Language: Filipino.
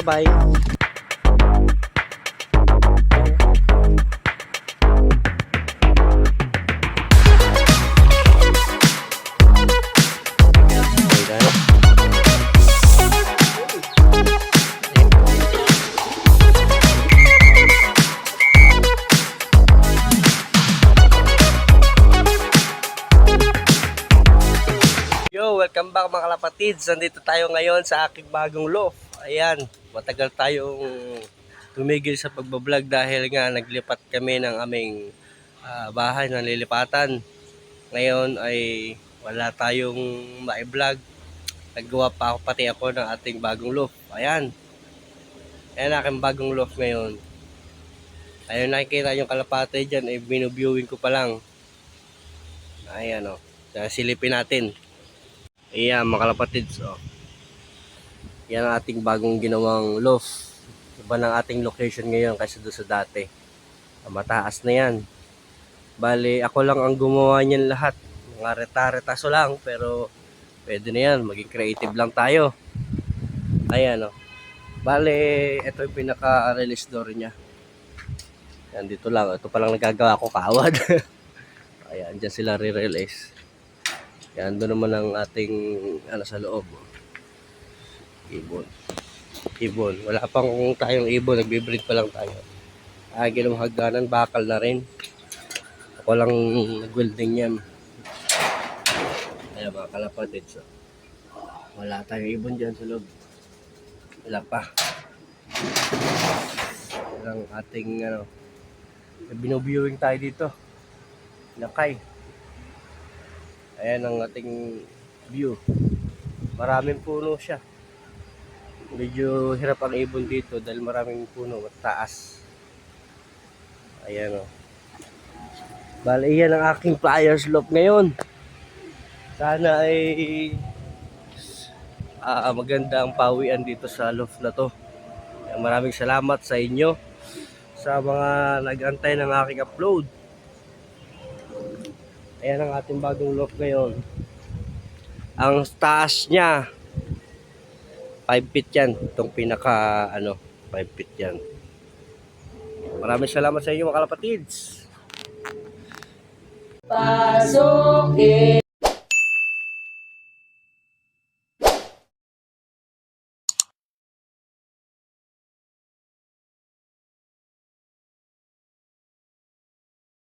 Bye-bye. Yo, welcome back mga kalapatids. Nandito tayo ngayon sa aking bagong loft. Ayan, matagal tayong tumigil sa pagbablog dahil nga naglipat kami ng aming bahay na lilipatan. Ngayon ay wala tayong ma-vlog. Naggawa pa ako pati ako ng ating bagong loft. Ayan. Ayan aking bagong loft ngayon. Ayun, nakikita yung kalapate dyan, ay binuviewing ko pa lang. Ayan o. Silipin natin. Ayan mga kalapatids, oh. Yan ang ating bagong ginawang loft. Iba ng ating location ngayon kasi doon sa dati. Mataas na yan. Bali, ako lang ang gumawa niyan lahat. Mga reta-retaso lang, pero pwede na yan. Maging creative lang tayo. Ayan, oh. Bali, ito yung pinaka-release door niya. Yan, dito lang. Ito palang nagagawa ko kaawad. Ayan, dyan sila re-release. Yan, doon naman ang ating sa loob. Ibon. Wala pang tayong ibon. Nagbe-breed pa lang tayo. Ginawang hagdanan, bakal na rin. Ako lang nag-welding yan. Ayan mga kalapatids. Wala tayong ibon dyan sa loob. Wala pa. Yan ang ating binoviewing tayo dito. Nakay. Ayan ang ating view. Maraming puno siya. Medyo hirap ang ibon dito dahil maraming puno, mataas. Ayan o. Bali, yan ang aking flyers loft ngayon. Sana ay maganda ang pawian dito sa loft na to. Maraming salamat sa inyo sa mga nag-antay ng aking upload. Ayan ang ating bagong loft ngayon. Ang taas niya 5 feet yan. Itong pinaka 5 feet yan. Maraming salamat sa inyo mga kalapatids. Pasok